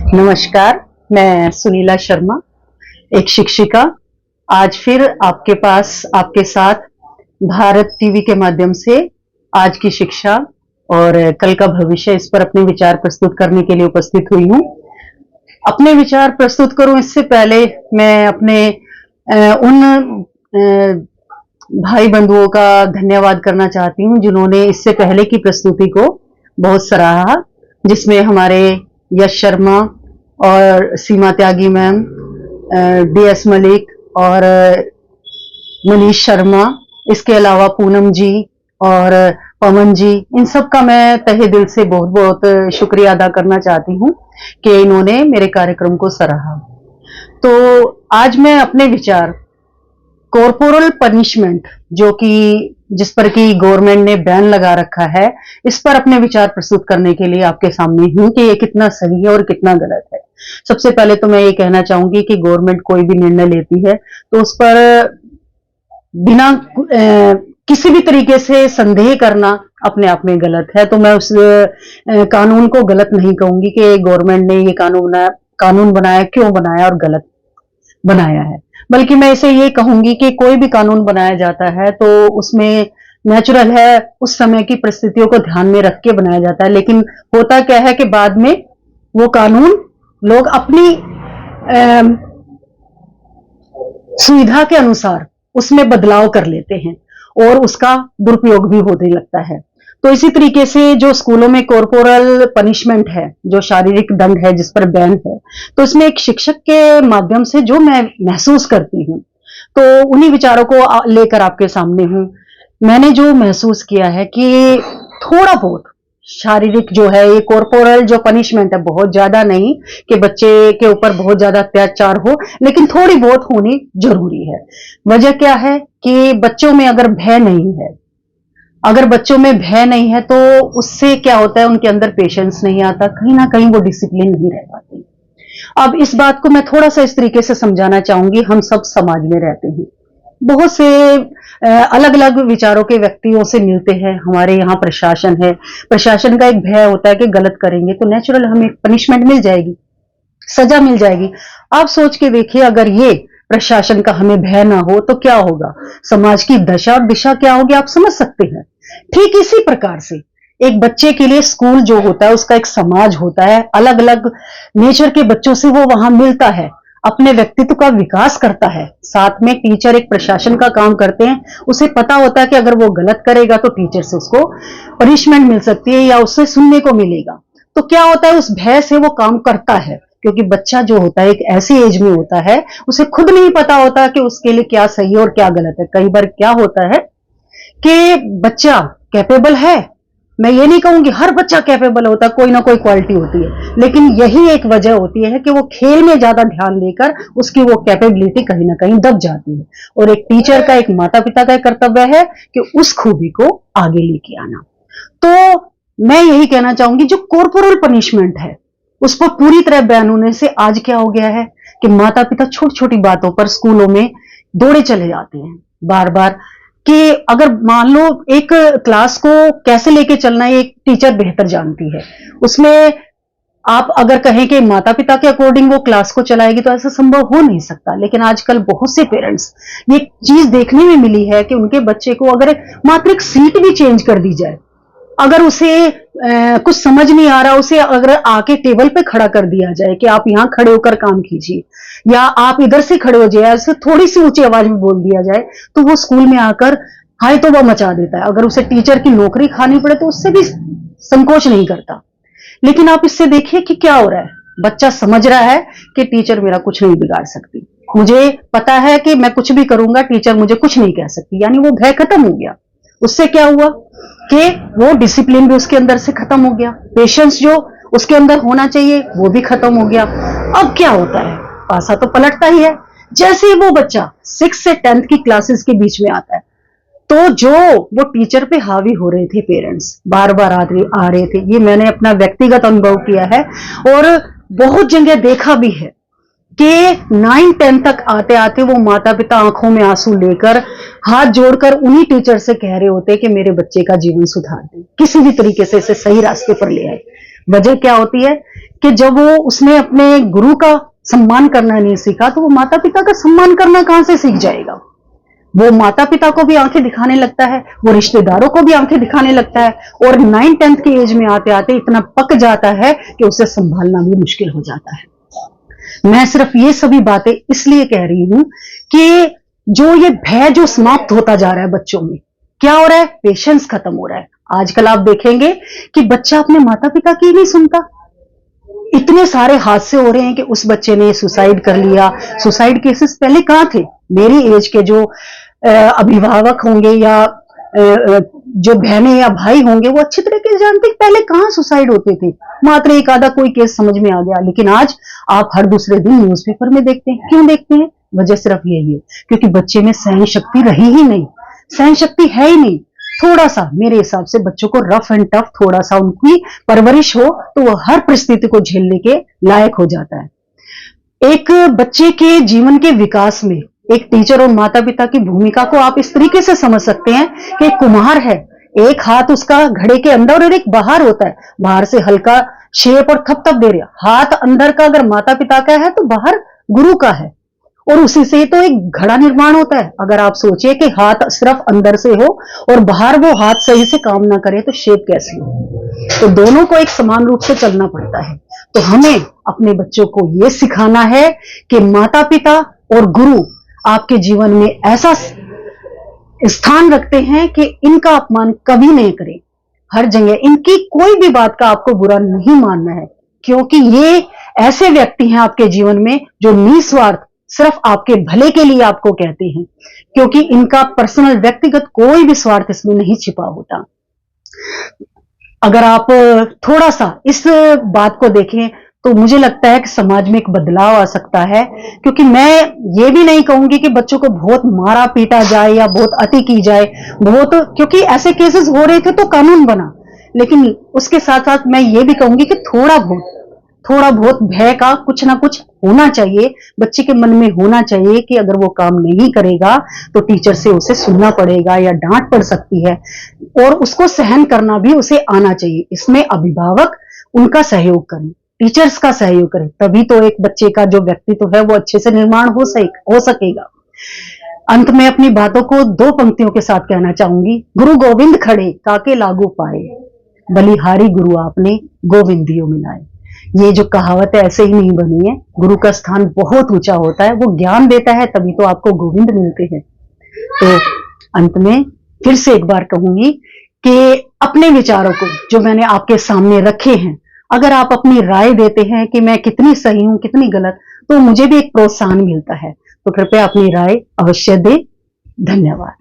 नमस्कार, मैं सुनीला शर्मा, एक शिक्षिका। आज फिर आपके पास, आपके साथ भारत टीवी के माध्यम से आज की शिक्षा और कल का भविष्य, इस पर अपने विचार प्रस्तुत करने के लिए उपस्थित हुई हूँ। अपने विचार प्रस्तुत करूं इससे पहले मैं अपने उन भाई बंधुओं का धन्यवाद करना चाहती हूँ जिन्होंने इससे पहले की प्रस्तुति को बहुत सराहा, जिसमें हमारे यश शर्मा और सीमा त्यागी मैम, DS मलिक और मनीष शर्मा, इसके अलावा पूनम जी और पवन जी, इन सब का मैं तहे दिल से बहुत बहुत शुक्रिया अदा करना चाहती हूँ कि इन्होंने मेरे कार्यक्रम को सराहा। तो आज मैं अपने विचार कॉर्पोरल पनिशमेंट, जो कि जिस पर कि गवर्नमेंट ने बैन लगा रखा है, इस पर अपने विचार प्रस्तुत करने के लिए आपके सामने हूं कि ये कितना सही है और कितना गलत है। सबसे पहले तो मैं ये कहना चाहूंगी कि गवर्नमेंट कोई भी निर्णय लेती है तो उस पर बिना किसी भी तरीके से संदेह करना अपने आप में गलत है। तो मैं उस कानून को गलत नहीं कहूंगी कि गवर्नमेंट ने ये कानून बनाया, क्यों बनाया और गलत बनाया है, बल्कि मैं इसे ये कहूंगी कि कोई भी कानून बनाया जाता है तो उसमें नेचुरल है, उस समय की परिस्थितियों को ध्यान में रख के बनाया जाता है। लेकिन होता क्या है कि बाद में वो कानून लोग अपनी सुविधा के अनुसार उसमें बदलाव कर लेते हैं और उसका दुरुपयोग भी होने लगता है। तो इसी तरीके से जो स्कूलों में कॉर्पोरल पनिशमेंट है, जो शारीरिक दंड है, जिस पर बैन है, तो इसमें एक शिक्षक के माध्यम से जो मैं महसूस करती हूँ, तो उन्हीं विचारों को लेकर आपके सामने हूँ। मैंने जो महसूस किया है कि थोड़ा बहुत शारीरिक जो है, ये कॉर्पोरल जो पनिशमेंट है, बहुत ज्यादा नहीं कि बच्चे के ऊपर बहुत ज्यादा अत्याचार हो, लेकिन थोड़ी बहुत होनी जरूरी है। वजह क्या है कि बच्चों में अगर भय नहीं है, अगर बच्चों में भय नहीं है तो उससे क्या होता है, उनके अंदर पेशेंस नहीं आता, कहीं ना कहीं वो डिसिप्लिन नहीं रह पाते। अब इस बात को मैं थोड़ा सा इस तरीके से समझाना चाहूंगी। हम सब समाज में रहते हैं, बहुत से अलग अलग विचारों के व्यक्तियों से मिलते हैं। हमारे यहाँ प्रशासन है, प्रशासन का एक भय होता है कि गलत करेंगे तो नेचुरल हमें पनिशमेंट मिल जाएगी, सजा मिल जाएगी। आप सोच के देखिए, अगर ये प्रशासन का हमें भय ना हो तो क्या होगा, समाज की दशा और दिशा क्या होगी, आप समझ सकते हैं। ठीक इसी प्रकार से एक बच्चे के लिए स्कूल जो होता है, उसका एक समाज होता है, अलग अलग नेचर के बच्चों से वो वहां मिलता है, अपने व्यक्तित्व का विकास करता है। साथ में टीचर एक प्रशासन का काम करते हैं, उसे पता होता है कि अगर वो गलत करेगा तो टीचर से उसको पनिशमेंट मिल सकती है या उससे सुनने को मिलेगा। तो क्या होता है, उस भय से वो काम करता है, क्योंकि बच्चा जो होता है एक ऐसी एज में होता है, उसे खुद नहीं पता होता कि उसके लिए क्या सही है और क्या गलत है। कई बार क्या होता है कि बच्चा कैपेबल है, मैं ये नहीं कहूंगी हर बच्चा कैपेबल होता, कोई ना कोई क्वालिटी होती है, लेकिन यही एक वजह होती है कि वो खेल में ज्यादा ध्यान देकर उसकी वो कैपेबिलिटी कहीं ना कहीं दब जाती है। और एक टीचर का, एक माता पिता का कर्तव्य है कि उस खूबी को आगे लेके आना। तो मैं यही कहना चाहूंगी, जो कॉर्पोरल पनिशमेंट है उस पर पूरी तरह बैन होने से आज क्या हो गया है कि माता पिता छोटी छोटी बातों पर स्कूलों में दौड़े चले जाते हैं बार बार, कि अगर मान लो एक क्लास को कैसे लेके चलना है एक टीचर बेहतर जानती है, उसमें आप अगर कहें कि माता पिता के अकॉर्डिंग वो क्लास को चलाएगी तो ऐसा संभव हो नहीं सकता। लेकिन आजकल बहुत से पेरेंट्स, ये चीज देखने में मिली है कि उनके बच्चे को अगर मात्र एक सीट भी चेंज कर दी जाए, अगर उसे कुछ समझ नहीं आ रहा, उसे अगर आके टेबल पे खड़ा कर दिया जाए कि आप यहां खड़े होकर काम कीजिए, या आप इधर से खड़े हो जाए, ऐसे थोड़ी सी ऊंची आवाज में बोल दिया जाए, तो वो स्कूल में आकर हाय तो वो मचा देता है। अगर उसे टीचर की नौकरी खानी पड़े तो उससे भी संकोच नहीं करता। लेकिन आप इससे देखिए कि क्या हो रहा है, बच्चा समझ रहा है कि टीचर मेरा कुछ नहीं बिगाड़ सकती, मुझे पता है कि मैं कुछ भी करूंगा टीचर मुझे कुछ नहीं कह सकती, यानी वो भय खत्म हो गया। उससे क्या हुआ कि वो डिसिप्लिन भी उसके अंदर से खत्म हो गया, पेशेंस जो उसके अंदर होना चाहिए वो भी खत्म हो गया। अब क्या होता है, पासा तो पलटता ही है। जैसे ही वो बच्चा 6 से 10th की क्लासेस के बीच में आता है, तो जो वो टीचर पे हावी हो रहे थे पेरेंट्स, बार बार आ रहे थे, ये मैंने अपना व्यक्तिगत अनुभव किया है और बहुत जगह देखा भी है कि 9-10 तक आते आते वो माता पिता आंखों में आंसू लेकर हाथ जोड़कर उन्हीं टीचर से कह रहे होते कि मेरे बच्चे का जीवन सुधार दें, किसी भी तरीके से इसे सही रास्ते पर ले आए। वजह क्या होती है कि जब वो उसने अपने गुरु का सम्मान करना नहीं सीखा तो वो माता पिता का सम्मान करना कहां से सीख जाएगा। वो माता पिता को भी आंखें दिखाने लगता है, वो रिश्तेदारों को भी आंखें दिखाने लगता है, और 9-10th की एज में आते आते इतना पक जाता है कि उसे संभालना भी मुश्किल हो जाता है। मैं सिर्फ ये सभी बातें इसलिए कह रही हूं कि जो ये भय जो समाप्त होता जा रहा है बच्चों में, क्या हो रहा है, पेशेंस खत्म हो रहा है। आजकल आप देखेंगे कि बच्चा अपने माता पिता की नहीं सुनता। इतने सारे हादसे हो रहे हैं कि उस बच्चे ने सुसाइड कर लिया। सुसाइड केसेस पहले कहां थे? मेरी एज के जो अभिभावक होंगे या जो बहनें या भाई होंगे वो अच्छी तरीके से जानते हैं पहले कहां सुसाइड होते थे। मात्र एक आधा कोई केस समझ में आ गया, लेकिन आज आप हर दूसरे दिन न्यूज़पेपर में देखते हैं। क्यों देखते हैं? वजह सिर्फ यही है, क्योंकि बच्चे में सहन शक्ति रही ही नहीं, सहन शक्ति है ही नहीं। थोड़ा सा मेरे हिसाब से बच्चों को रफ एंड टफ थोड़ा सा उनकी परवरिश हो तो वो हर परिस्थिति को झेलने के लायक हो जाता है। एक बच्चे के जीवन के विकास में एक टीचर और माता पिता की भूमिका को आप इस तरीके से समझ सकते हैं कि एक कुम्हार है, एक हाथ उसका घड़े के अंदर और एक बाहर होता है। बाहर से हल्का शेप और थप दे रहा, हाथ अंदर का अगर माता पिता का है तो बाहर गुरु का है, और उसी से तो एक घड़ा निर्माण होता है। अगर आप सोचिए कि हाथ सिर्फ अंदर से हो और बाहर वो हाथ सही से काम ना करे तो शेप कैसी हो? तो दोनों को एक समान रूप से चलना पड़ता है। तो हमें अपने बच्चों को यह सिखाना है कि माता पिता और गुरु आपके जीवन में ऐसा स्थान रखते हैं कि इनका अपमान कभी नहीं करें। हर जगह इनकी कोई भी बात का आपको बुरा नहीं मानना है, क्योंकि ये ऐसे व्यक्ति हैं आपके जीवन में जो निस्वार्थ सिर्फ आपके भले के लिए आपको कहते हैं, क्योंकि इनका पर्सनल व्यक्तिगत कोई भी स्वार्थ इसमें नहीं छिपा होता। अगर आप थोड़ा सा इस बात को देखें तो मुझे लगता है कि समाज में एक बदलाव आ सकता है। क्योंकि मैं ये भी नहीं कहूंगी कि बच्चों को बहुत मारा पीटा जाए या बहुत अति की जाए, बहुत, क्योंकि ऐसे केसेस हो रहे थे तो कानून बना, लेकिन उसके साथ साथ मैं ये भी कहूंगी कि थोड़ा बहुत भय का कुछ ना कुछ होना चाहिए, बच्चे के मन में होना चाहिए कि अगर वो काम नहीं करेगा तो टीचर से उसे सुनना पड़ेगा या डांट पड़ सकती है, और उसको सहन करना भी उसे आना चाहिए। इसमें अभिभावक उनका सहयोग करें, टीचर्स का सहयोग करें, तभी तो एक बच्चे का जो व्यक्तित्व है वो अच्छे से निर्माण हो सकेगा। अंत में अपनी बातों को 2 पंक्तियों के साथ कहना चाहूंगी। गुरु गोविंद खड़े काके लागू पाए, बलिहारी गुरु आपने गोविंदियों मिलाए। ये जो कहावत है ऐसे ही नहीं बनी है, गुरु का स्थान बहुत ऊंचा होता है, वो ज्ञान देता है तभी तो आपको गोविंद मिलते हैं। तो अंत में फिर से एक बार कहूंगी कि अपने विचारों को जो मैंने आपके सामने रखे हैं, अगर आप अपनी राय देते हैं कि मैं कितनी सही हूं कितनी गलत, तो मुझे भी एक प्रोत्साहन मिलता है। तो कृपया अपनी राय अवश्य दें। धन्यवाद।